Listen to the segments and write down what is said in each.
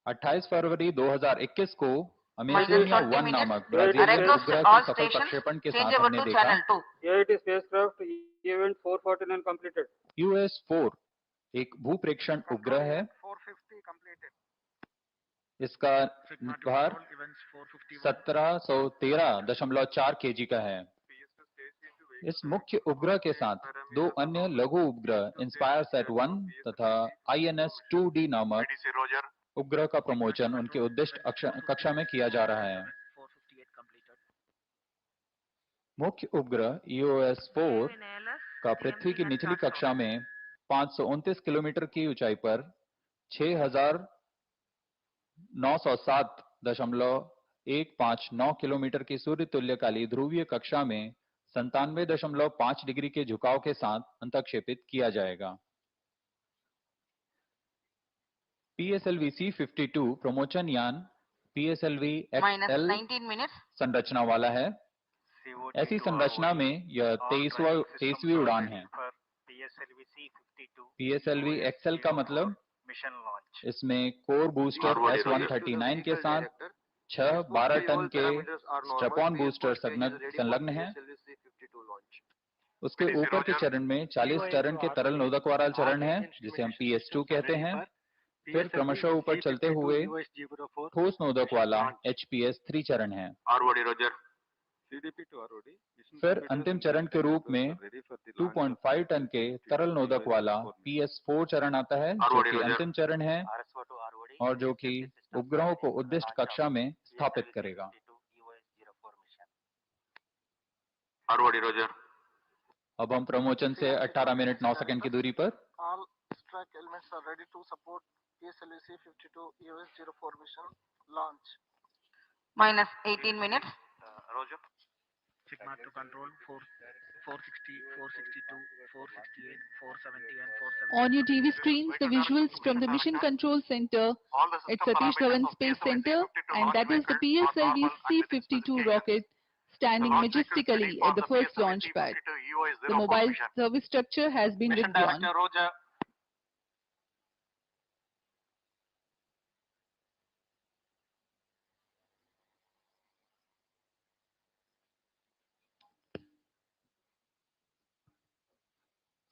28 फरवरी 2021 को अमेजोनिया 1 नामक ब्राजीलियन उपग्रह के सफल प्रक्षेपण के साथ हमने देखा AIT spacecraft event 449 completed. EOS-4 एक भूप्रेक्षण उपग्रह है। 450 completed. इसका भार 1713.4 kg का है। इस मुख्य उपग्रह के साथ दो अन्य लघु उपग्रह InspireSat-1 तथा INS-2D नामक उपग्रह का प्रमोशन उनके उद्दिष्ट कक्षा में किया जा रहा है। मुख्य उपग्रह EOS-4 का पृथ्वी की निचली कक्षा में 529 किलोमीटर की ऊंचाई पर 6907.159 किलोमीटर की सूर्य तुल्यकाली ध्रुवीय कक्षा में 97.5 डिग्री के झुकाव के साथ अंतक्षेपित किया जाएगा। PSLV-C52 प्रमोशन यान PSLV-XL संरचना वाला है। ऐसी संरचना में यह 23वीं उड़ान है। PSLV-XL का मतलब इसमें कोर बूस्टर S139 के साथ 6-12 टन के स्ट्रैप-ऑन बूस्टर संलग्न हैं। उसके ऊपर के चरण में 40 टन के तरल नोदक वाला चरण है, जिसे हम PS2 कहते हैं। फिर क्रमशः ऊपर चलते हुए ठोस नोदक वाला HPS-3 चरण है। फिर अंतिम चरण के रूप में 2.5 टन के तरल नोदक वाला PS4 चरण आता है, जो कि अंतिम चरण है और जो कि उपग्रहों को उद्दिष्ट कक्षा में स्थापित करेगा। अब हम प्रमोशन से 18 मिनट 9 सेकंड की दूरी पर All track elements are ready to support PSLV-C52 EOS-04 mission launch. Minus 18 minutes. Roger. Sigma to control 460, 462, 468, 470 and 470. On your TV screens, the visuals from the Mission Control Center at Satish Dhawan Space Centre, and that is the PSLV-C52 rocket standing majestically at the first launch pad. The mobile service structure has been withdrawn. Roger.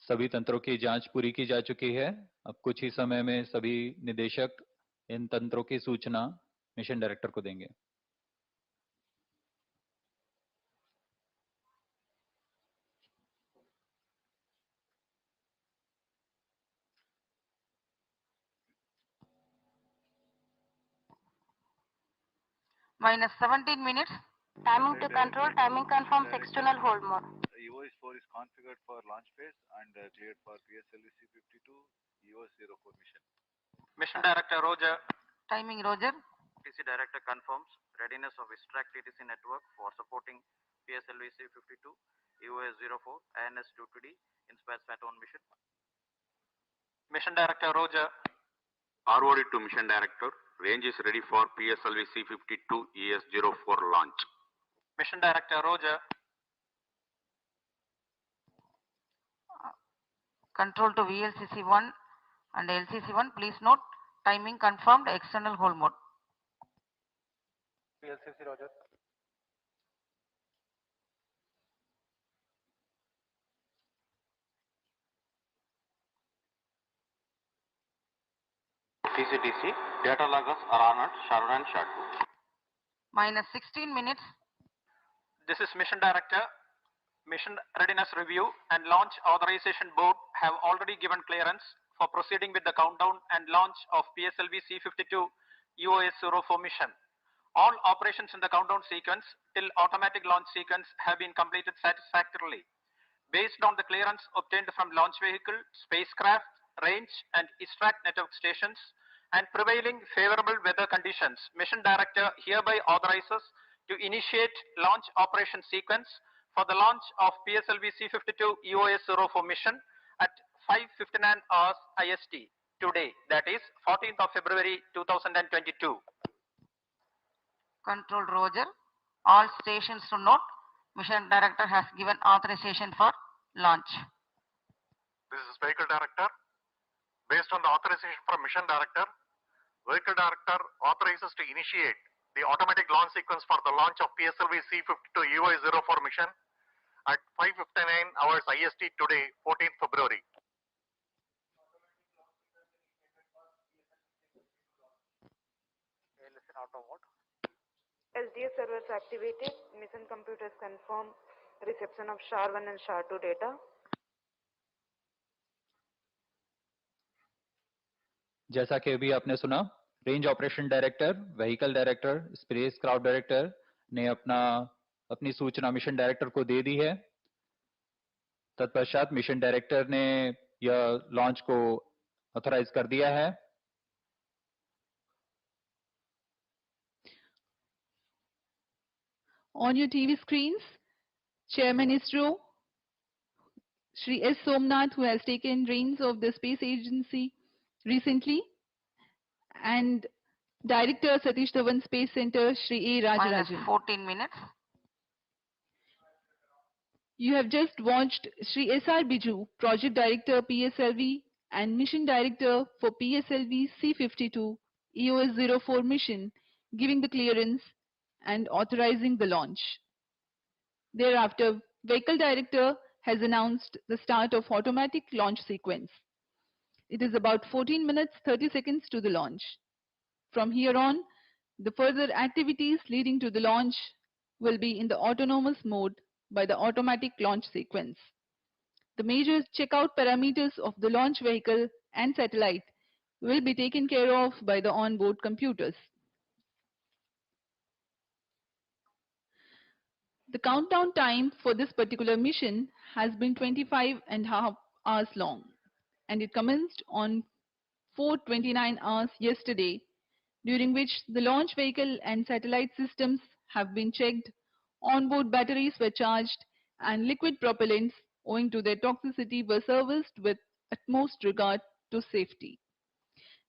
सभी तंत्रों की जांच पूरी की जा चुकी है। अब कुछ ही समय में सभी निदेशक इन तंत्रों की सूचना मिशन डायरेक्टर को देंगे। Minus 17 minutes. Timing to control, timing confirms external hold mode. EOS-4 is configured for launch phase and cleared for PSLV-C52 EOS-04 mission. Mission Director Roger. Timing Roger. TC Director confirms readiness of extract TTC network for supporting PSLV-C52 EOS-04 INS-2D InspireSat-1 mission. Mission Director Roger. ROD to Mission Director. Range is ready for PSLV-C52 EOS-04 launch. Mission Director Roger. Control to VLCC-1 and LCC-1. Please note, timing confirmed, external hold mode. VLCC Roger. TCTC, data loggers are honored, SHAR 1 and SHAR 2. Minus 16 minutes. This is Mission Director. Mission Readiness Review and Launch Authorization Board have already given clearance for proceeding with the countdown and launch of PSLV-C52 EOS-04 mission. All operations in the countdown sequence till automatic launch sequence have been completed satisfactorily. Based on the clearance obtained from launch vehicle, spacecraft, range and extract network stations and prevailing favorable weather conditions, Mission Director hereby authorizes to initiate launch operation sequence for the launch of PSLV-C52 EOS-04 mission at 5:59 hours IST today, that is 14th of February 2022. Control Roger. All stations to note, Mission Director has given authorization for launch. This is Vehicle Director. Based on the authorization from Mission Director, Vehicle Director authorizes to initiate the automatic launch sequence for the launch of PSLV-C52 EOS-04 mission at 5:59 hours IST today, 14th February. SDS servers activated. Mission computers confirm reception of SHAR 1 and SHAR 2 data. जैसा कि अभी आपने सुना, range operation director, vehicle director, space craft director ने अपनी सूचना mission director को दे दी है। तत्पश्चात मिशन डायरेक्टर ने यह लॉन्च को ऑथराइज कर दिया है। On your TV screens, Chairman ISRO, Shri S. Somnath, who has taken reins of the space agency recently, and Director Satish Dhawan Space Centre, Shri A. Rajarajan. 14 minutes. You have just watched Shri S.R. Biju, Project Director PSLV and Mission Director for PSLV-C52 EOS-04 mission, giving the clearance and authorizing the launch. Thereafter, Vehicle Director has announced the start of automatic launch sequence. It is about 14 minutes 30 seconds to the launch. From here on, the further activities leading to the launch will be in the autonomous mode by the automatic launch sequence. The major checkout parameters of the launch vehicle and satellite will be taken care of by the onboard computers. The countdown time for this particular mission has been 25.5 hours long, and it commenced on 4:29 hours yesterday, during which the launch vehicle and satellite systems have been checked, onboard batteries were charged, and liquid propellants, owing to their toxicity, were serviced with utmost regard to safety.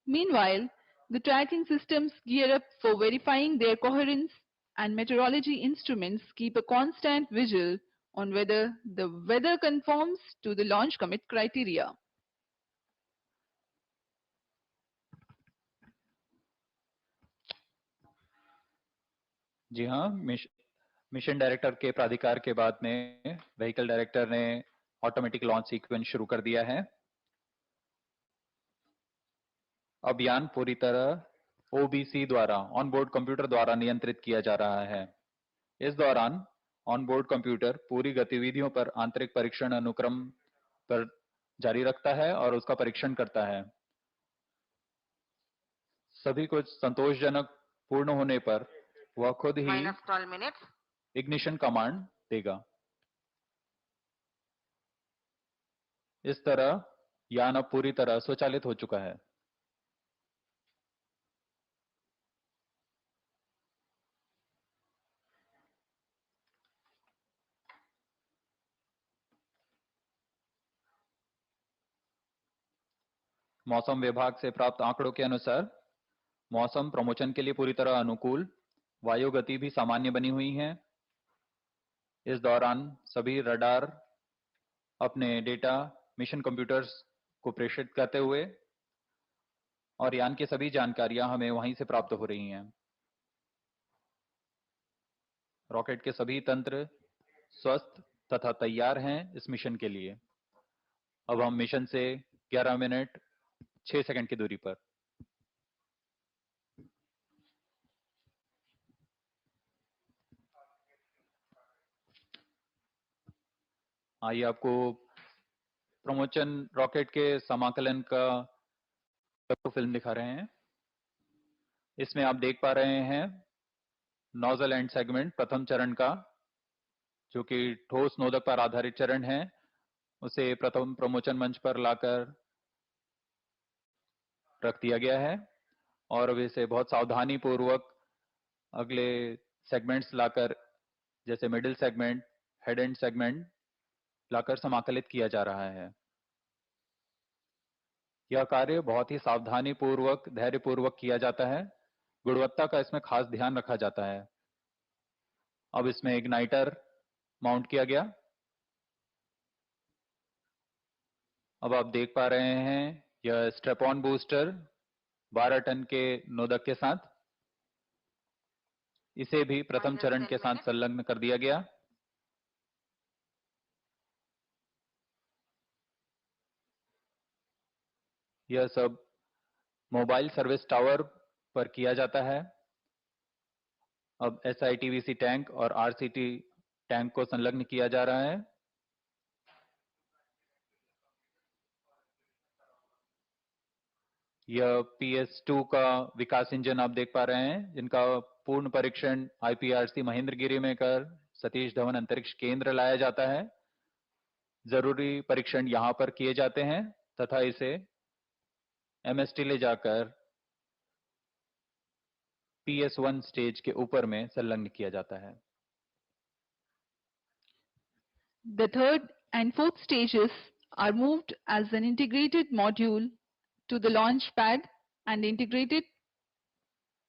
Meanwhile, the tracking systems gear up for verifying their coherence, and meteorology instruments keep a constant vigil on whether the weather conforms to the launch commit criteria. जी हाँ, mission director के प्राधिकार के बाद में vehicle director ने automatic launch sequence शुरू कर दिया है। अभियान पूरी तरह ओबीसी द्वारा, ऑनबोर्ड कंप्यूटर द्वारा नियंत्रित किया जा रहा है। इस दौरान ऑनबोर्ड कंप्यूटर पूरी गतिविधियों पर आंतरिक परीक्षण अनुक्रम पर जारी रखता है और उसका परीक्षण करता है। सभी कुछ संतोषजनक पूर्ण होने पर वह खुद ही इग्निशन कमांड देगा। इस तरह यान अब पूरी तरह स्वचालित हो चुका है। मौसम विभाग से प्राप्त आंकड़ों के अनुसार मौसम प्रमोशन के लिए पूरी तरह अनुकूल, वायु गति भी सामान्य बनी हुई है। इस दौरान सभी रडार अपने डेटा मिशन कंप्यूटर्स को प्रेषित करते हुए और यान की सभी जानकारियां हमें वहीं से प्राप्त हो रही हैं। रॉकेट के सभी तंत्र स्वस्थ तथा तैयार हैं इस मिशन के लिए। अब हम मिशन से 11 मिनट 6 सेकंड की दूरी पर। आइए आपको प्रमोशन रॉकेट के समाकलन का फिल्म दिखा रहे हैं। इसमें आप देख पा रहे हैं नोजल एंड सेगमेंट प्रथम चरण का, जो कि ठोस नोदक पर आधारित चरण है, उसे प्रथम प्रमोशन मंच पर लाकर रख दिया गया है और अब इसे बहुत सावधानी पूर्वक अगले सेगमेंट्स लाकर, जैसे middle segment, head end segment लाकर समाकलित किया जा रहा है। यह कार्य बहुत ही सावधानी पूर्वक, धैर्य पूर्वक किया जाता है। गुणवत्ता का इसमें खास ध्यान रखा जाता है। अब इसमें इग्नाइटर माउंट किया गया। अब आप देख पा रहे हैं यह स्ट्रेप ऑन बूस्टर 12 टन के नोदक के साथ। इसे भी प्रथम चरण के साथ संलग्न कर दिया गया। यह सब मोबाइल सर्विस टावर पर किया जाता है। अब SITVC टैंक और RCT टैंक को संलग्न किया जा रहा है। यह PS2 का विकास इंजन आप देख पा रहे हैं, जिनका पूर्ण परीक्षण IPRC महेंद्रगिरी में कर सतीश धवन अंतरिक्ष केंद्र लाया जाता है। जरूरी परीक्षण यहां पर किए जाते हैं तथा इसे MST ले जाकर PS1 स्टेज के ऊपर में संलग्न किया जाता है। The third and fourth stages are moved as an integrated module to the launch pad and integrated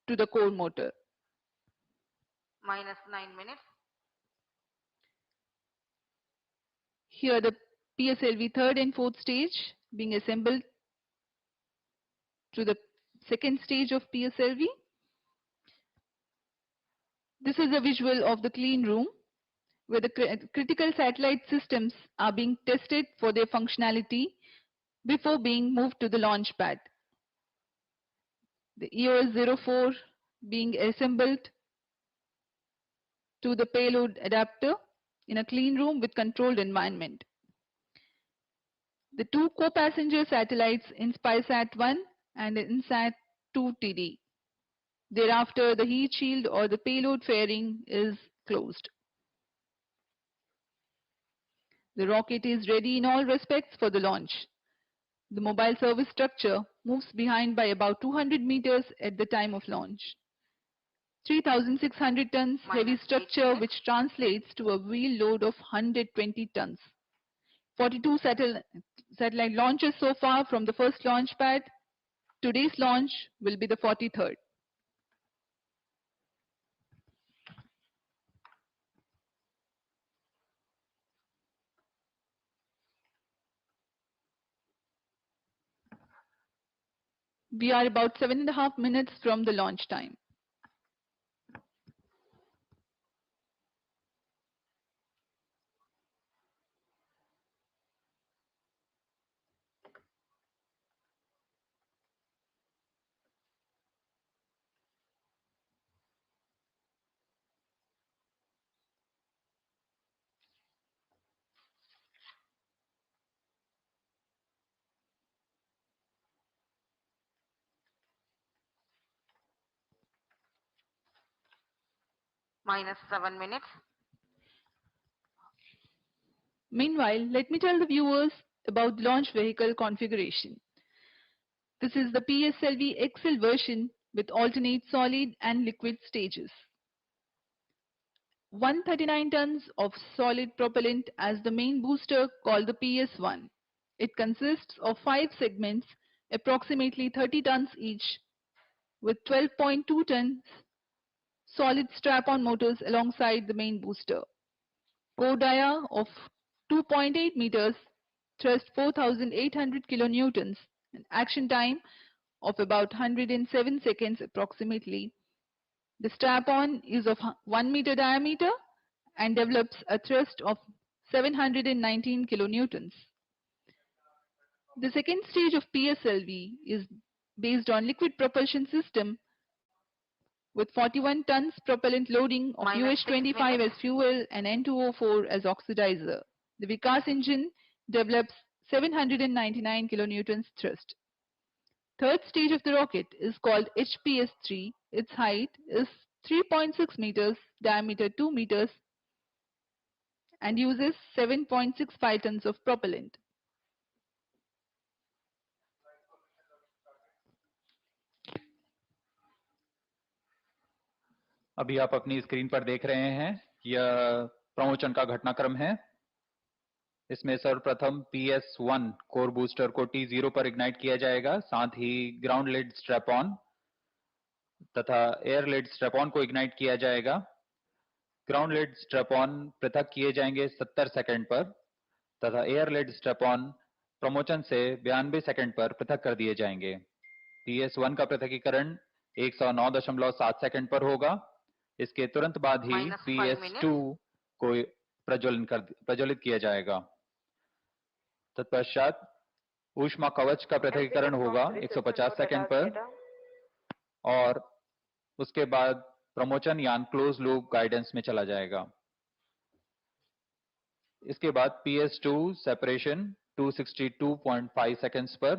to the core motor. -9 minutes. Here the PSLV third and fourth stage being assembled to the second stage of PSLV. This is a visual of the clean room where the critical satellite systems are being tested for their functionality before being moved to the launch pad. The EOS-04 being assembled to the payload adapter in a clean room with controlled environment. The two co-passenger satellites InspireSat-1 and InSat-2 TD. Thereafter, the heat shield or the payload fairing is closed. The rocket is ready in all respects for the launch. The mobile service structure moves behind by about 200 meters at the time of launch. 3,600 tons heavy structure, which translates to a wheel load of 120 tons. 42 satellite launches so far from the first launch pad. Today's launch will be the 43rd. We are about 7.5 minutes from the launch time. -7 minutes. Meanwhile, let me tell the viewers about the launch vehicle configuration. This is the PSLV XL version with alternate solid and liquid stages. 139 tons of solid propellant as the main booster called the PS1. It consists of 5 segments, approximately 30 tons each, with 12.2 tons solid strap-on motors alongside the main booster. Core dia of 2.8 meters, thrust 4,800 kilonewtons, and action time of about 107 seconds approximately. The strap-on is of 1 meter diameter and develops a thrust of 719 kilonewtons. The second stage of PSLV is based on liquid propulsion system with 41 tons propellant loading of UH-25 as fuel and N2O4 as oxidizer. The Vikas engine develops 799 kilonewtons thrust. Third stage of the rocket is called HPS-3. Its height is 3.6 meters, diameter 2 meters, and uses 7.65 tons of propellant. अभी आप अपनी screen पर देख रहे हैं, यह प्रमोचन का घटनाक्रम है। इसमें सर्वप्रथम PS1 कोर बूस्टर को T0 पर इग्नाइट किया जाएगा, साथ ही ग्राउंड लेड स्ट्रैप ऑन तथा एयर लेड स्ट्रैप ऑन को इग्नाइट किया जाएगा। ग्राउंड लेड स्ट्रैप ऑन पृथक किए जाएंगे 70 सेकंड पर तथा एयर लेड स्ट्रैप ऑन प्रमोचन से 92 सेकंड पर पृथक कर दिए जाएंगे। PS1 का पृथकीकरण 109.7 सेकंड पर होगा। इसके तुरंत बाद ही Minus 5 PS2 को प्रज्वलित किया जाएगा। तत्पश्चात ऊष्मा कवच का पृथकीकरण होगा 150 सेकंड पर और उसके बाद प्रमोचन यान क्लोज लूप गाइडेंस में चला जाएगा। इसके बाद PS2 सेपरेशन 262.5 सेकंड्स पर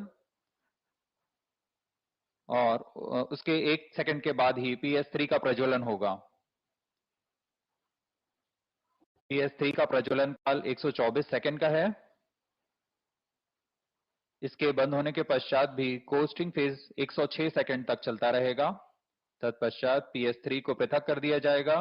और उसके 1 सेकंड के बाद ही PS3 का प्रज्वलन होगा। PS3 का प्रज्वलन काल 124 सेकंड का है। इसके बंद होने के पश्चात भी कोस्टिंग फेज 106 सेकंड तक चलता रहेगा। तत्पश्चात PS3 को पृथक कर दिया जाएगा।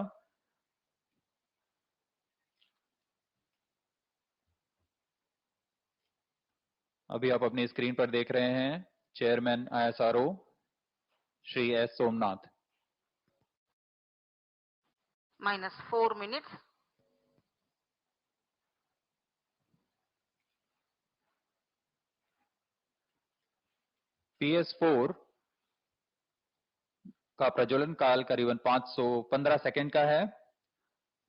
अभी आप अपनी स्क्रीन पर देख रहे हैं chairman ISRO Shri S Somnath. Minus 4 minutes. PS4 का प्रज्वलन काल करीबन 515 सेकंड का है।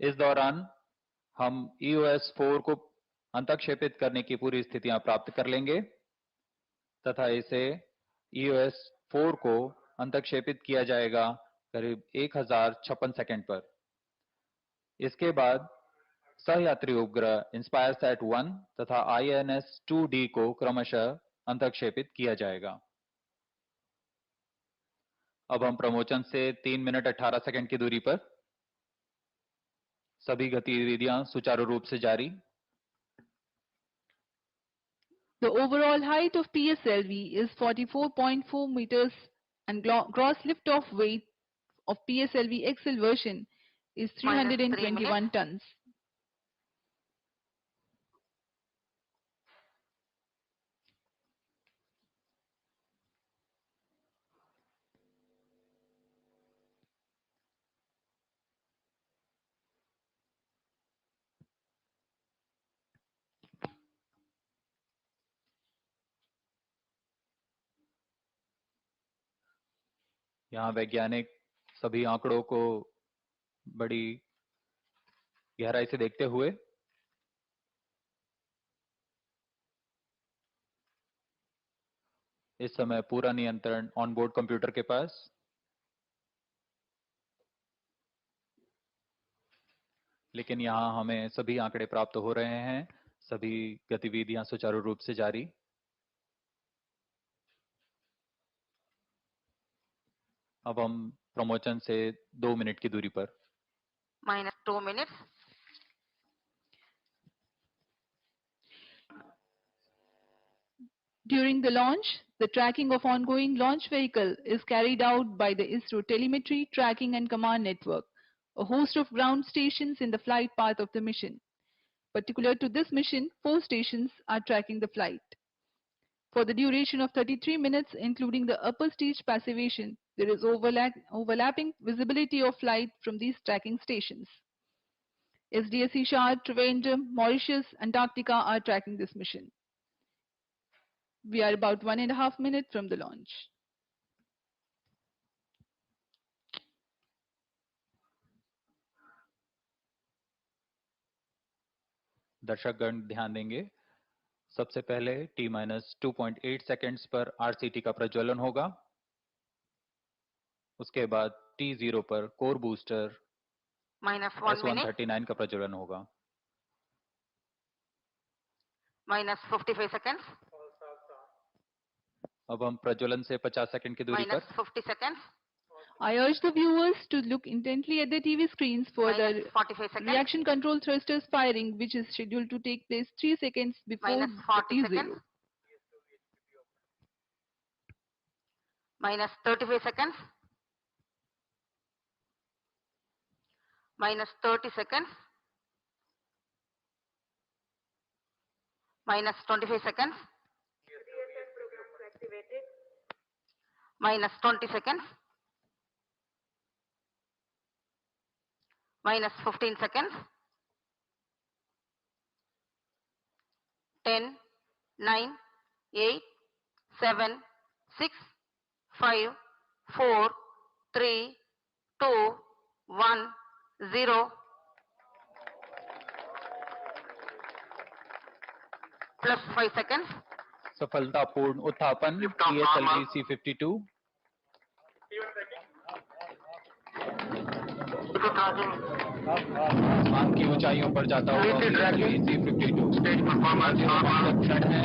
इस दौरान हम EOS-4 को अंतक्षेपित करने की पूरी स्थितियां प्राप्त कर लेंगे तथा इसे EOS-4 को अंतक्षेपित किया जाएगा करीब 1056 सेकंड पर। इसके बाद सहयात्री उपग्रह InspireSat-1 तथा INS-2D को क्रमशः अंतक्षेपित किया जाएगा। अब हम प्रमोचन से 3 मिनट 18 सेकंड की दूरी पर। सभी गतिविधियां सुचारू रूप से जारी। The overall height of PSLV is 44.4 meters and gross lift-off weight of PSLV XL version is Minus 3 321 tons. यहाँ वैज्ञानिक सभी आंकड़ों को बड़ी गहराई से देखते हुए इस समय पूरा नियंत्रण ऑनबोर्ड कंप्यूटर के पास। लेकिन यहाँ हमें सभी आंकड़े प्राप्त हो रहे हैं, सभी गतिविधियां सुचारू रूप से जारी। अब हम प्रमोचन से 2 मिनट की दूरी पर। Minus 2 minutes. During the launch, the tracking of ongoing launch vehicle is carried out by the ISRO Telemetry, Tracking and Command Network, a host of ground stations in the flight path of the mission. Particular to this mission, 4 stations are tracking the flight. For the duration of 33 minutes, including the upper stage passivation, there is overlapping visibility of flight from these tracking stations. SDSC SHAR, Trivandrum, Mauritius, Antarctica are tracking this mission. We are about 1.5 minutes from the launch. दर्शकगण ध्यान देंगे, सबसे पहले T-2.8 seconds पर RCT का प्रज्वलन होगा। उसके बाद T0 पर core booster Minus 1 minute. S139 का प्रज्वलन होगा। Minus 55 seconds. अब हम प्रज्वलन से 50 सेकंड की दूरी पर। Minus 50 seconds. I urge the viewers to look intently at the TV screens for Minus the 45 seconds. reaction control thrusters firing, which is scheduled to take place 3 seconds before Minus 40 T0. seconds. Minus 35 seconds. Minus 30 seconds. Minus 25 seconds. Minus 20 seconds. Minus 15 seconds. 10, 9, 8, 7, 6, 5, 4, 3, 2, 1, 0. Plus 5 seconds. सफलतापूर्ण उत्थापन PSLV-C52 आसमान की ऊंचाइयों पर जाता हुआ PSLV-C52 क्षण है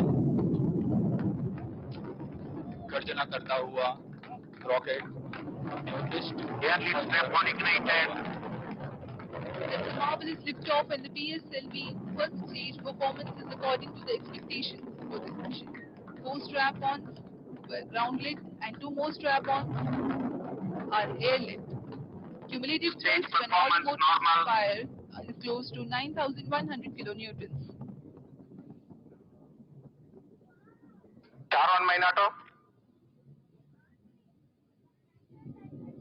गर्जना करता हुआ rocket It's a marvelous liftoff and the PSLV first stage performance is according to the expectations for this mission. 4 strap-ons were ground-lit and 2 more strap-ons are air-lit. Cumulative thrust when automotive fire is close to 9,100 kilonewtons.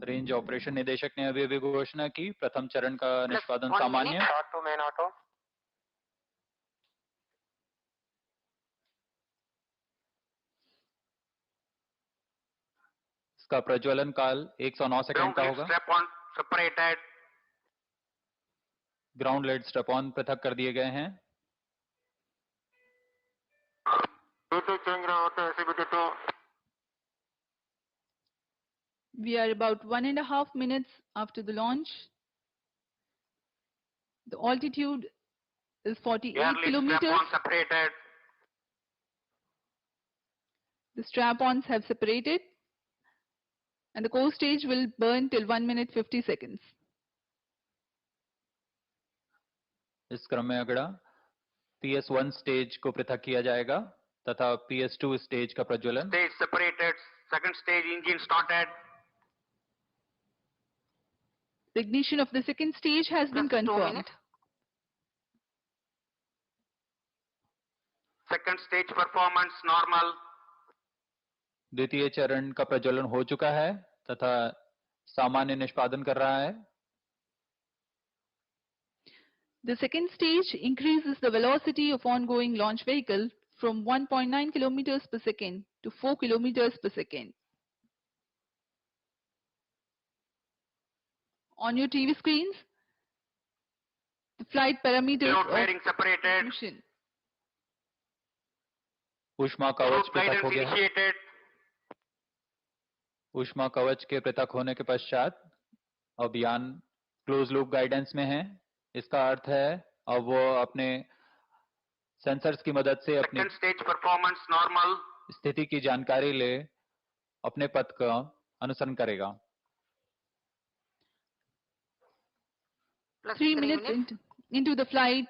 Range operation निदेशक ने अभी घोषणा की प्रथम चरण का निष्पादन सामान्य इसका प्रज्वलन काल 109 सेकंड का होगा ग्राउंड लेड स्ट्रैप ऑन पृथक कर दिए गए हैं We are about 1.5 minutes after the launch. The altitude is 48 kilometers. The strap-ons have separated and the core stage will burn till 1 minute 50 seconds. इस क्रम में अगला PS1 स्टेज को पृथक किया जाएगा तथा PS2 स्टेज का प्रज्वलन Stage separated, second stage engine started. The ignition of the second stage has been confirmed. Second stage performance normal. द्वितीय चरण का प्रज्वलन हो चुका है तथा सामान्य निष्पादन कर रहा है The second stage increases the velocity of ongoing launch vehicle from 1.9 kilometers per second to 4 kilometers per second. On your TV screens, the flight parameters of mission. ऊष्मा कवच पृथक हो गया ऊष्मा कवच के पृथक होने के पश्चात अब यान क्लोज लूप गाइडेंस में है इसका अर्थ है अब वो अपने सेंसर्स की मदद से अपनी स्टेज परफॉर्मेंस नॉर्मल स्थिति की जानकारी ले अपने पथ का अनुसरण करेगा 3 minutes into the flight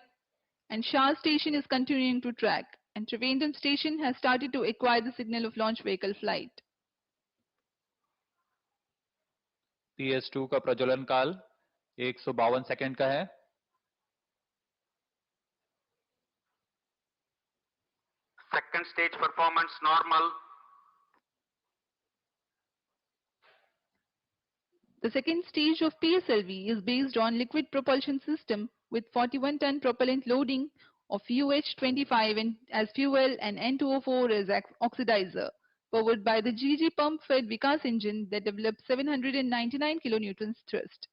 and SHAR station is continuing to track and Trivandrum station has started to acquire the signal of launch vehicle flight. PS2 का प्रज्वलन काल 152 सेकंड का है Second stage performance normal. The second stage of PSLV is based on liquid propulsion system with 41-ton propellant loading of UH-25 as fuel and N2O4 as oxidizer, powered by the GG pump-fed Vikas engine that develops 799 kilonewtons thrust.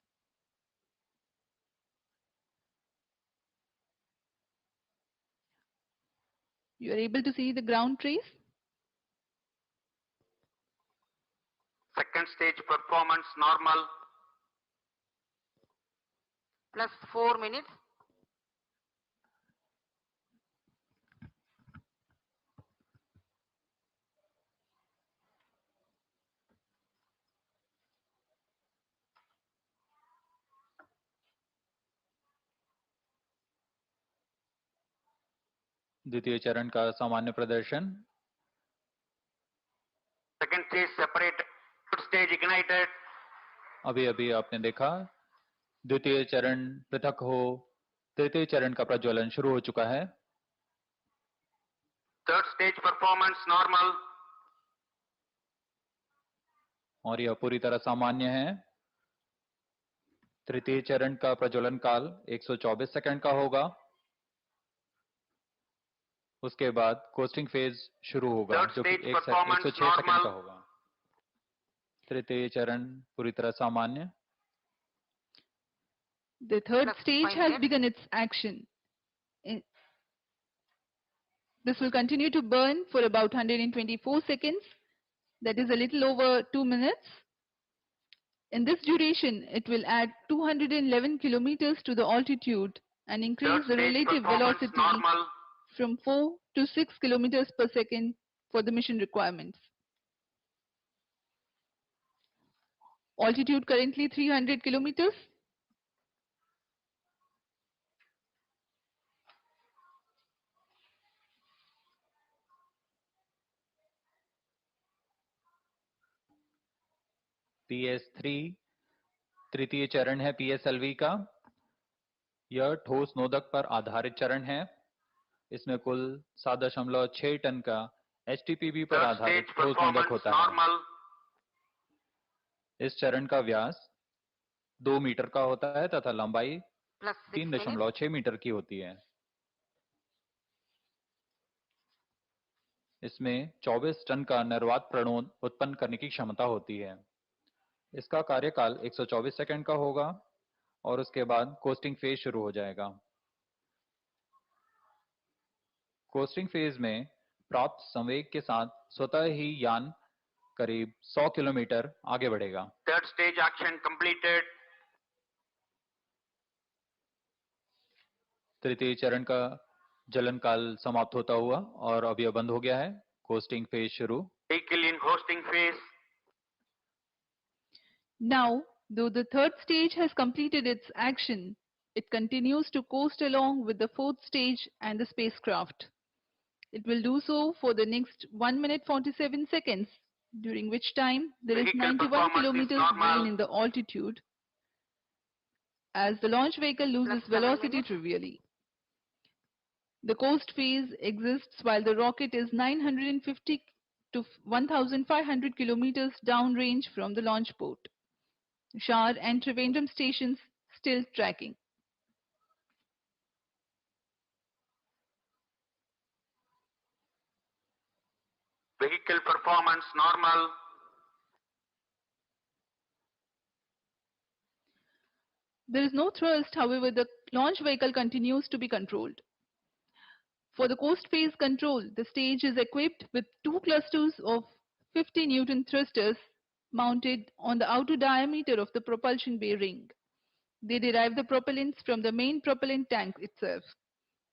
You are able to see the ground trace? Second stage performance normal. Plus 4 minutes. द्वितीय चरण का सामान्य प्रदर्शन Second stage separate, third stage ignited. अभी अभी आपने देखा द्वितीय चरण पृथक हो तृतीय चरण का प्रज्वलन शुरू हो चुका है Third stage performance normal. और यह पूरी तरह सामान्य है तृतीय चरण का प्रज्वलन काल 124 सेकंड का होगा उसके बाद कोस्टिंग फेज शुरू होगा जो कि 106 सेकंड का होगा तृतीय चरण पूरी तरह सामान्य। The third Plus stage 5 has minutes. begun its action. This will continue to burn for about 124 seconds. That is a little over 2 minutes. In this duration, it will add 211 kilometers to the altitude and increase the relative velocity from 4 to 6 kilometers per second for the mission requirements. Altitude currently 300 kilometers. PS3 तृतीय चरण है PSLV का। यह ठोस नोदक पर आधारित चरण है। इसमें कुल 7.6 टन का HTPB पर आधारित ठोस नोदक होता है। इस चरण का व्यास 2 मीटर का होता है तथा लंबाई 3.6 मीटर की होती है। इसमें 24 टन का निर्वात प्रणोद उत्पन्न करने की क्षमता होती है। इसका कार्यकाल 124 सेकंड का होगा और उसके बाद कोस्टिंग फेज शुरू हो जाएगा। कोस्टिंग फेज में प्राप्त संवेग के साथ स्वतः ही यान करीब 100 किलोमीटर आगे बढ़ेगा। Third stage action completed. तृतीय चरण का जलन काल समाप्त होता हुआ और अब यह बंद हो गया है। कोस्टिंग फेज शुरू। Vehicle in coasting phase. Now, though the third stage has completed its action, it continues to coast along with the fourth stage and the spacecraft. It will do so for the next 1 minute 47 seconds, during which time there is 91 kilometers gain in the altitude as the launch vehicle loses velocity trivially. The coast phase exists while the rocket is 950 to 1500 kilometers downrange from the launch port. SHAR and Trivandrum stations still tracking. Vehicle performance normal. There is no thrust, however, the launch vehicle continues to be controlled. For the coast phase control, the stage is equipped with 2 clusters of 50 Newton thrusters mounted on the outer diameter of the propulsion bay ring. They derive the propellants from the main propellant tank itself.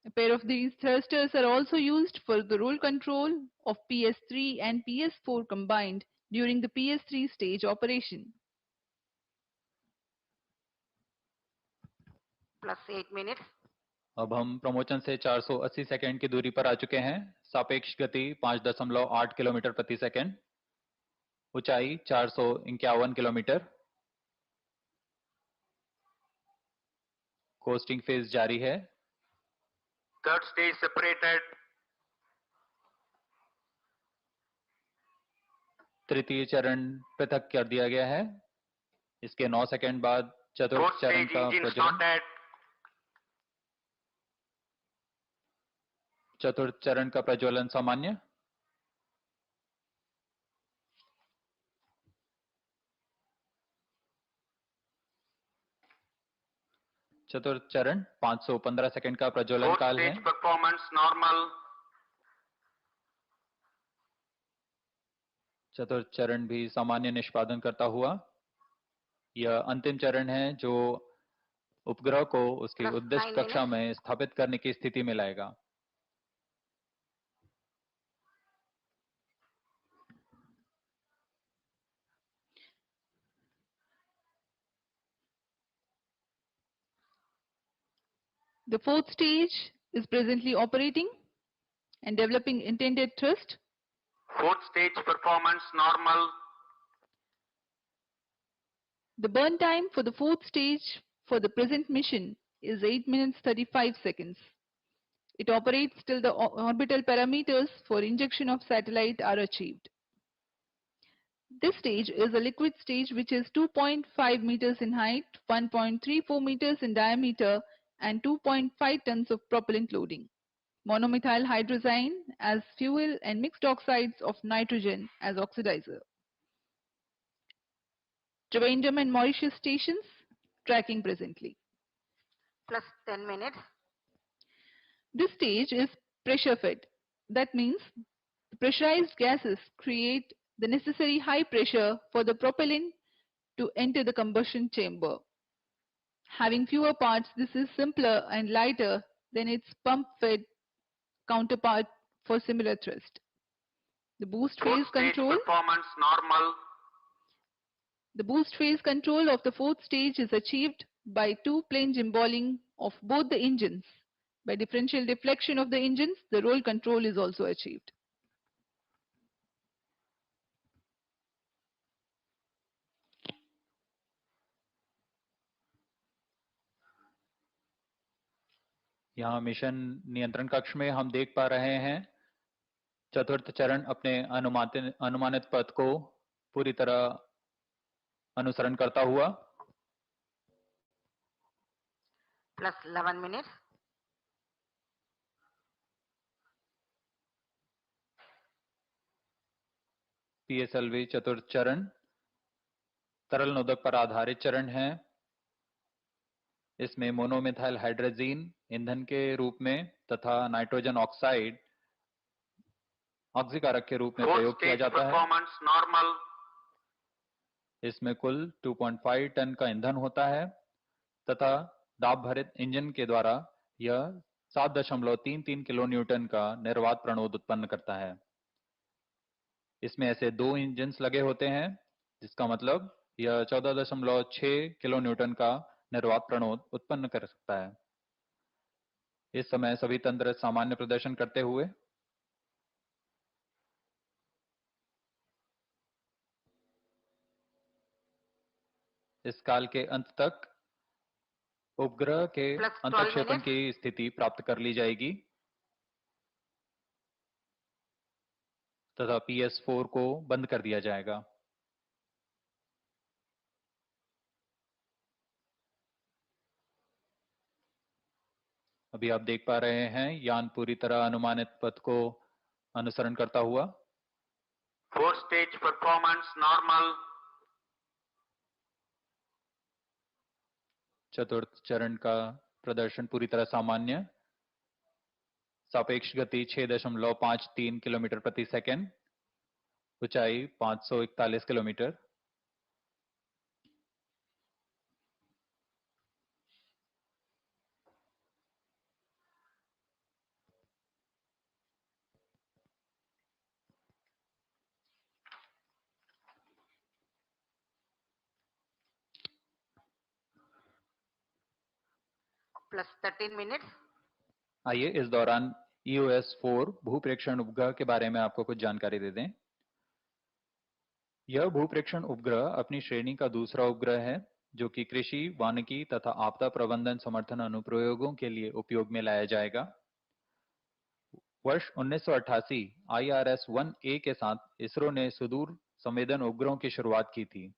A pair of these thrusters are also used for the roll control of PS3 and PS4 combined during the PS3 stage operation. Plus 8 minutes. अब हम प्रमोचन से 480 second की दूरी पर आ चुके हैं। सापेक्ष गति 5.8 किलोमीटर प्रति सेकंड, ऊंचाई 451 किलोमीटर। कोस्टिंग फेज जारी है। Third stage separated. तृतीय चरण पृथक कर दिया गया है। इसके 9 सेकंड बाद चतुर्थ चरण का प्रज्वलन। चतुर्थ चरण का प्रज्वलन सामान्य। चतुर्थ चरण 515 सेकंड का प्रज्वलन काल है। Performance normal. चतुर्थ चरण भी सामान्य निष्पादन करता हुआ। यह अंतिम चरण है जो उपग्रह को उसकी उद्दिष्ट कक्षा में स्थापित करने की स्थिति में लाएगा। The fourth stage is presently operating and developing intended thrust. Fourth stage performance normal. The burn time for the fourth stage for the present mission is 8 minutes 35 seconds. It operates till the orbital parameters for injection of satellite are achieved. This stage is a liquid stage which is 2.5 meters in height, 1.34 meters in diameter and 2.5 tons of propellant loading. Monomethyl hydrazine as fuel and mixed oxides of nitrogen as oxidizer. Trivandrum and Mauritius stations tracking presently. Plus 10 minutes. This stage is pressure fed. That means the pressurized gases create the necessary high pressure for the propellant to enter the combustion chamber. Having fewer parts, this is simpler and lighter than its pump-fed counterpart for similar thrust. The boost phase control. Performance normal. The boost phase control of the fourth stage is achieved by two-plane gimballing of both the engines. By differential deflection of the engines, the roll control is also achieved. यहाँ mission नियंत्रण कक्ष में हम देख पा रहे हैं चतुर्थ चरण अपने अनुमानित पथ को पूरी तरह अनुसरण करता हुआ। Plus 11 minutes. PSLV चतुर्थ चरण तरल नोदक पर आधारित चरण है। इसमें मोनोमिथाइल हाइड्रोजीन ईंधन के रूप में तथा नाइट्रोजन ऑक्साइड ऑक्सीकारक के रूप में प्रयोग किया जाता है। इसमें कुल 2.5 टन का ईंधन होता है तथा दाब भरित इंजन के द्वारा यह 7.33 किलो न्यूटन का निर्वात प्रणोद उत्पन्न करता है। इसमें ऐसे दो इंजन्स लगे होते हैं जिसका मतलब यह 14.6 किलो न्यूटन का निर्वात प्रणोद उत्पन्न कर सकता है। इस समय सभी तंत्र सामान्य प्रदर्शन करते हुए इस काल के अंत तक उपग्रह के अंतःक्षेपण की स्थिति प्राप्त कर ली जाएगी तथा PS4 को बंद कर दिया जाएगा। अभी आप देख पा रहे हैं यान पूरी तरह अनुमानित पथ को अनुसरण करता हुआ। 4 stage performance normal. चतुर्थ चरण का प्रदर्शन पूरी तरह सामान्य। सापेक्ष गति 6.53 किलोमीटर प्रति सेकंड, ऊंचाई 541 किलोमीटर। Plus 13 minutes. आइए इस दौरान EOS-4 भूप्रेक्षण उपग्रह के बारे में आपको कुछ जानकारी दे दें। यह भूप्रेक्षण उपग्रह अपनी श्रेणी का दूसरा उपग्रह है जो कि कृषि, वानिकी तथा आपदा प्रबंधन समर्थन अनुप्रयोगों के लिए उपयोग में लाया जाएगा। वर्ष 1988 IRS-1A के साथ इसरो ने सुदूर संवेदन उपग्रहों की शुरुआत की थी।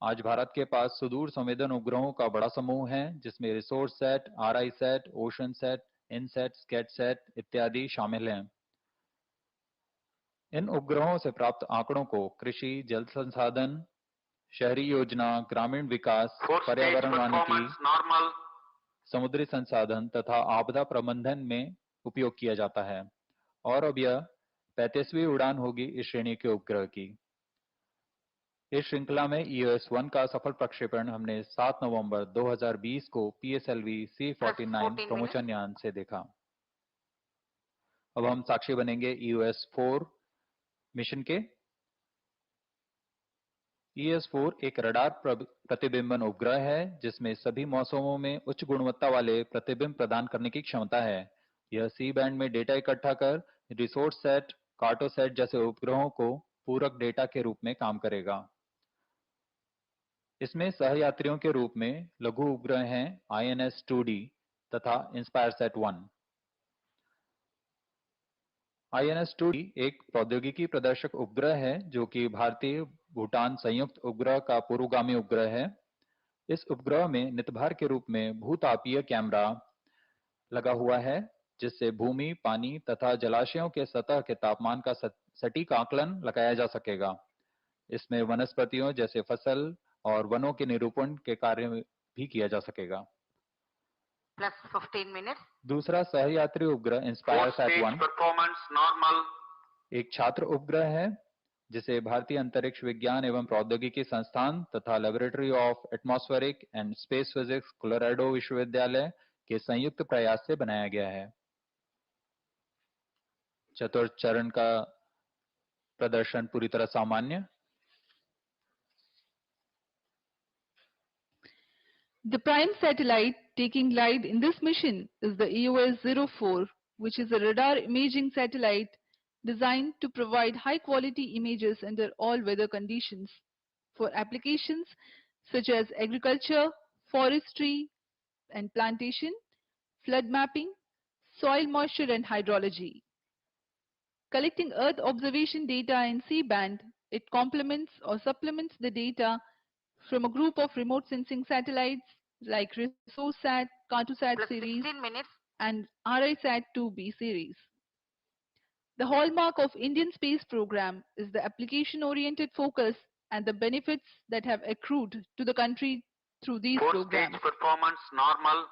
आज भारत के पास सुदूर संवेदन उपग्रहों का बड़ा समूह है जिसमें Resourcesat, RI set, Oceansat, INSAT, Scatsat इत्यादि शामिल हैं। इन उपग्रहों से प्राप्त आंकड़ों को कृषि, जल संसाधन, शहरी योजना, ग्रामीण विकास, पर्यावरण वानिकी, समुद्री संसाधन तथा आपदा प्रबंधन में उपयोग किया जाता है और अब यह 35वीं उड़ान होगी इस श्रेणी के उपग्रह की। इस श्रृंखला में EOS-1 का सफल प्रक्षेपण हमने 7 नवंबर 2020 को PSLV-C52 प्रमोचन यान से देखा। अब हम साक्षी बनेंगे EOS-4 मिशन के। EOS-4 एक रडार प्रतिबिंबन उपग्रह है जिसमें सभी मौसमों में उच्च गुणवत्ता वाले प्रतिबिंब प्रदान करने की क्षमता है। यह सी बैंड में डेटा इकट्ठा कर रिसोर्स सेट, कार्टोसेट जैसे उपग्रहों को पूरक डेटा के रूप में काम करेगा। इसमें सहयात्रियों के रूप में लघु उपग्रह हैं INS-2D तथा InspireSat-1। INS-2D एक प्रौद्योगिकी प्रदर्शक उपग्रह है जो कि भारतीय भूटान संयुक्त उपग्रह का पूर्वगामी उपग्रह है। इस उपग्रह में नितभार के रूप में भूतापीय कैमरा लगा हुआ है जिससे भूमि, पानी तथा जलाशयों के सतह के तापमान का सटीक आकलन लगाया जा सकेगा। इसमें वनस्पतियों जैसे फसल, और वनों के निरूपण के कार्य भी किया जा सकेगा। Plus 15 minutes. दूसरा सहयात्री उपग्रह inspire Fourth stage सैट-1 performance normal. एक छात्र उपग्रह है जिसे भारतीय अंतरिक्ष विज्ञान एवं प्रौद्योगिकी संस्थान तथा laboratory of atmospheric and space physics Colorado विश्वविद्यालय के संयुक्त प्रयास से बनाया गया है। चतुर्थ चरण का प्रदर्शन पूरी तरह सामान्य। The prime satellite taking light in this mission is the EOS-04, which is a radar imaging satellite designed to provide high-quality images under all weather conditions for applications such as agriculture, forestry and plantation, flood mapping, soil moisture and hydrology. Collecting Earth observation data in C-band, it complements or supplements the data from a group of remote sensing satellites like RISO-SAT, CARTOSAT Plus series 16 minutes. and RISAT-2B series. The hallmark of Indian space program is the application-oriented focus and the benefits that have accrued to the country through these Fourth programs. stage performance normal.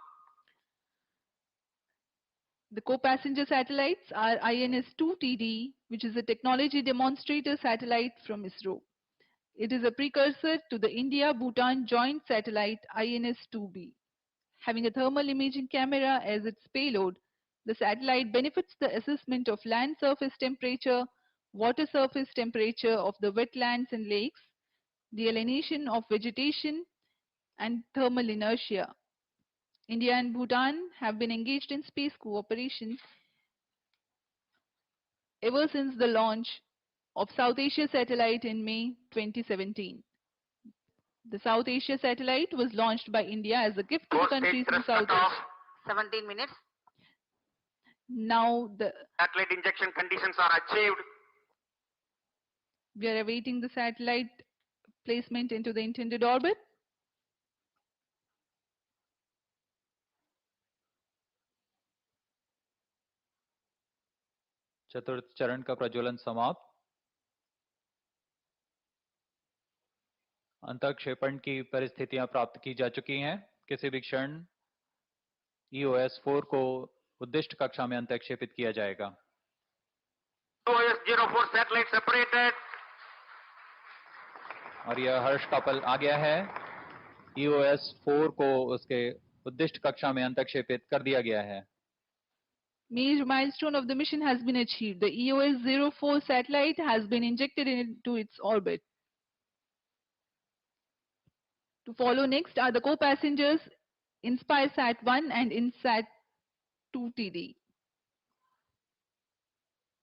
The co-passenger satellites are INS-2TD, which is a technology demonstrator satellite from ISRO. It is a precursor to the India-Bhutan joint satellite INS-2B. Having a thermal imaging camera as its payload, the satellite benefits the assessment of land surface temperature, water surface temperature of the wetlands and lakes, delineation of vegetation, and thermal inertia. India and Bhutan have been engaged in space cooperation ever since the launch of South Asia satellite in May 2017. The South Asia satellite was launched by India as a gift to the Fourth countries stage in thrust South cutoff. Asia. 17 minutes. Now Satellite injection conditions are achieved. we are awaiting the satellite placement into the intended orbit. चतुर्थ चरण का प्रज्वलन समाप्त। अंतःक्षेपण की परिस्थितियां प्राप्त की जा चुकी हैं। किसी भी क्षण EOS-4 को उद्दिष्ट कक्षा में अंतःक्षेपित किया जाएगा। EOS-04 satellite separated. और यह हर्ष का पल आ गया है। EOS-4 को उसके उद्दिष्ट कक्षा में अंतःक्षेपित कर दिया गया है। Major milestone of the mission has been achieved. The EOS-04 satellite has been injected into its orbit. To follow next are the co-passengers InspireSat-1 and InSat-2TD.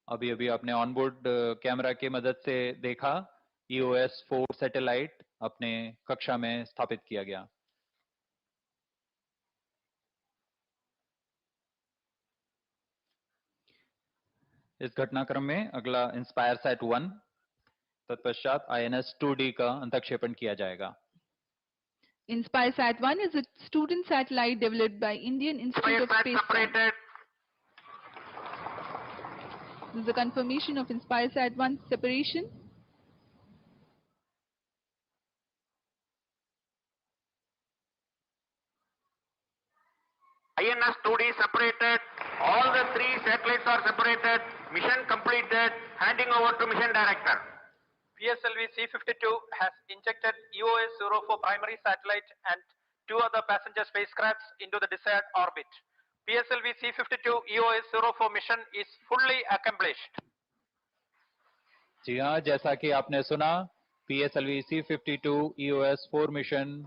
अभी अभी आपने ऑनबोर्ड कैमरा की मदद से देखा EOS-4 सैटेलाइट अपने कक्षा में स्थापित किया गया। इस घटनाक्रम में अगला InspireSat-1 तत्पश्चात INS-2D का अंतःक्षेपण किया जाएगा। InspireSat-1 is a student satellite developed by Indian Institute of Space Science. This is the confirmation of InspireSat-1 separation. INS-2D separated. All the three satellites are separated. Mission completed. Handing over to mission director. PSLV-C52 has injected EOS-04 primary satellite and 2 other passenger spacecrafts into the desired orbit. PSLV-C52 EOS-04 mission is fully accomplished. जी हाँ, जैसा कि आपने सुना, PSLV-C52 EOS-4 mission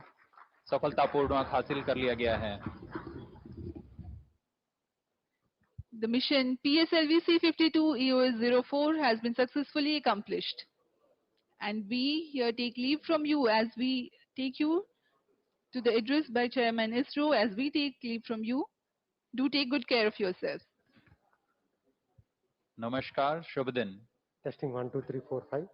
सफलतापूर्वक हासिल कर लिया गया है। The mission PSLV-C52 EOS-04 has been successfully accomplished. And we here take leave from you as we take you to the address by Chairman ISRO. As we take leave from you, do take good care of yourselves. नमस्कार, शुभ दिन। Testing 1 2 3 4 5.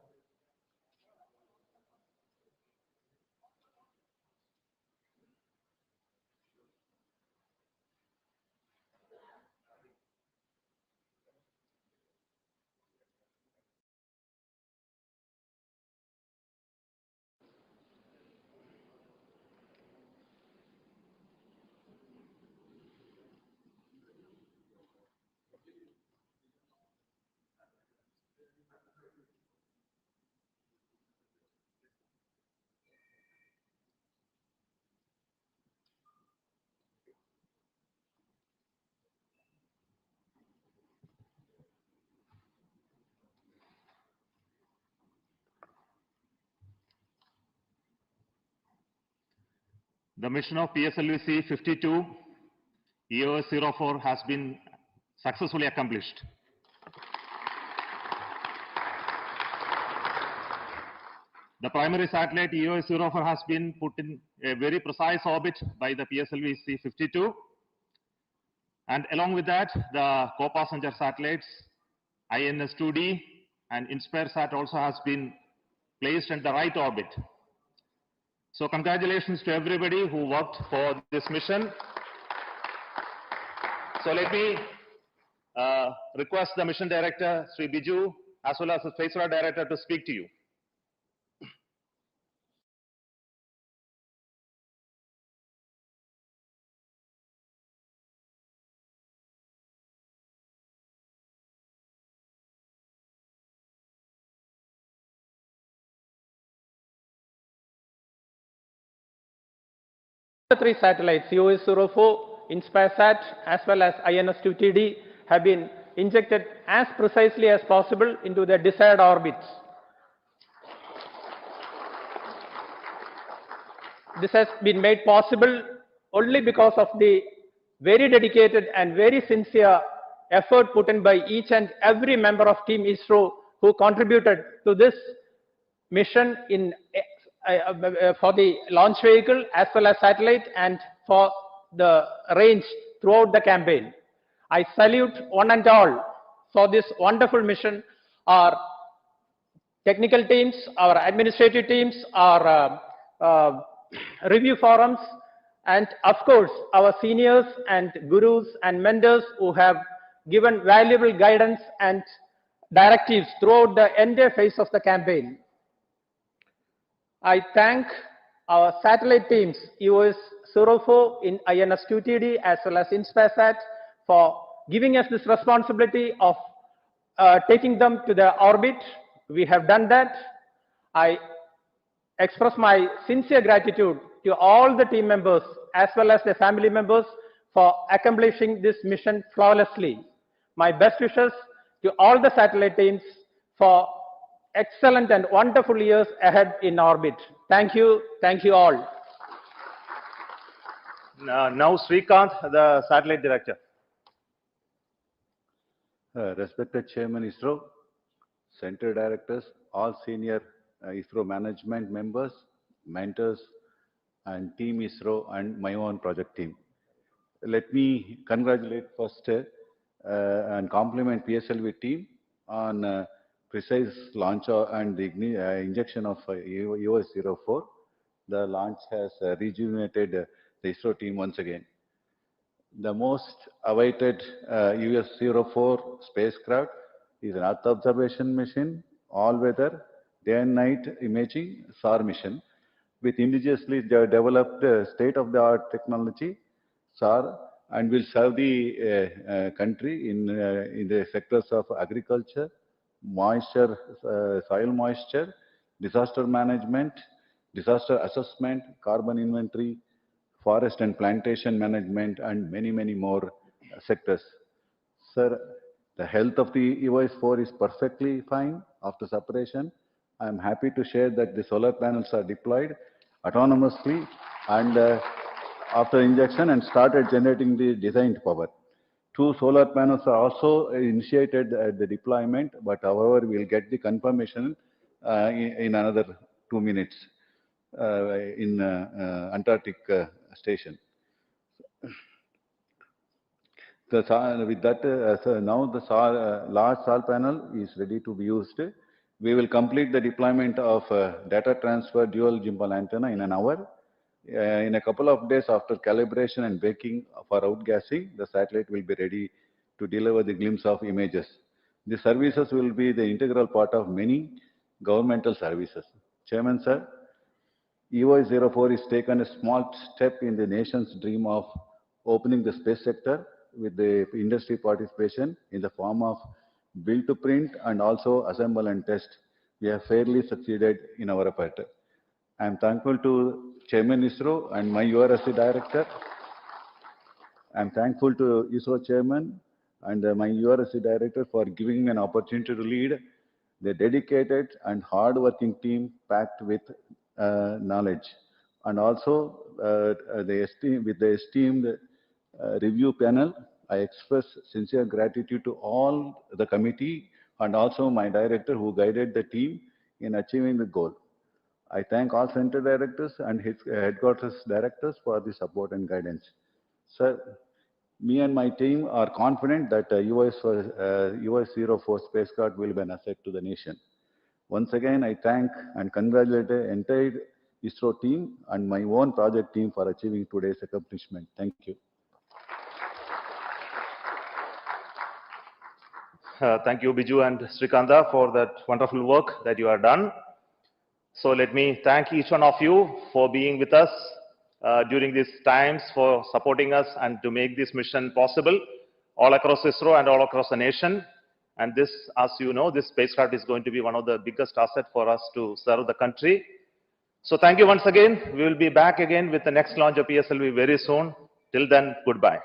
The mission of PSLV-C52 EOS-04 has been successfully accomplished. The primary satellite EOS-04 has been put in a very precise orbit by the PSLV-C52, and along with that, the co-passenger satellites INS-2D and InspireSat also has been placed in the right orbit. So congratulations to everybody who worked for this mission. So let me request the mission director, Sri Biju, as well as the Space Radar director to speak to you. The three satellites, EOS-04, InspireSat, as well as INS-2TD, have been injected as precisely as possible into their desired orbits. This has been made possible only because of the very dedicated and very sincere effort put in by each and every member of Team ISRO who contributed to this mission in for the launch vehicle as well as satellite and for the range throughout the campaign. I salute one and all for this wonderful mission. Our technical teams, our administrative teams, our review forums, and of course our seniors and gurus and mentors who have given valuable guidance and directives throughout the entire phase of the campaign. I thank our satellite teams, EOS-04 in INS-2TD as well as InspireSat, for giving us this responsibility of taking them to the orbit. We have done that. I express my sincere gratitude to all the team members as well as their family members for accomplishing this mission flawlessly. My best wishes to all the satellite teams for excellent and wonderful years ahead in orbit. Thank you all. Now Srikanth, the satellite director. Respected Chairman ISRO, Center Directors, all senior ISRO management members, mentors, and Team ISRO and my own project team. Let me congratulate first and compliment PSLV team on precise launch and the injection of EOS-04. The launch has rejuvenated the ISRO team once again. The most awaited EOS-04 spacecraft is an Earth Observation mission, all-weather, day and night imaging SHAR mission with indigenously developed state-of-the-art technology SHAR, and will serve the country in the sectors of agriculture, moisture, soil moisture, disaster management, disaster assessment, carbon inventory, forest and plantation management, and many more sectors. Sir, the health of the EOS-4 is perfectly fine after separation. I am happy to share that the solar panels are deployed autonomously and after injection and started generating the designed power. 2 solar panels are also initiated the deployment, but however we will get the confirmation in another 2 minutes in Antarctic station. With that, now the large SAR panel is ready to be used. We will complete the deployment of data transfer dual gimbal antenna in an hour. In a couple of days after calibration and baking for outgassing, the satellite will be ready to deliver the glimpse of images. The services will be the integral part of many governmental services. Chairman, sir, EOS-04 is taken a small step in the nation's dream of opening the space sector with the industry participation in the form of build to print and also assemble and test. We have fairly succeeded in our effort. I am thankful to Chairman ISRO and my URSC director. I am thankful to ISRO Chairman and my URSC director for giving me an opportunity to lead the dedicated and hard-working team packed with knowledge. and also with the esteemed review panel, I express sincere gratitude to all the committee and also my director who guided the team in achieving the goal. I thank all center directors and his headquarters directors for the support and guidance. Sir, me and my team are confident that EOS-04 spacecraft will be an asset to the nation. Once again, I thank and congratulate the entire ISRO team and my own project team for achieving today's accomplishment. Thank you. Thank you, Biju and Srikanta, for that wonderful work that you have done. So let me thank each one of you for being with us during these times, for supporting us and to make this mission possible all across ISRO and all across the nation. And this, as you know, this spacecraft is going to be one of the biggest assets for us to serve the country. So thank you once again. We will be back again with the next launch of PSLV very soon. Till then, goodbye.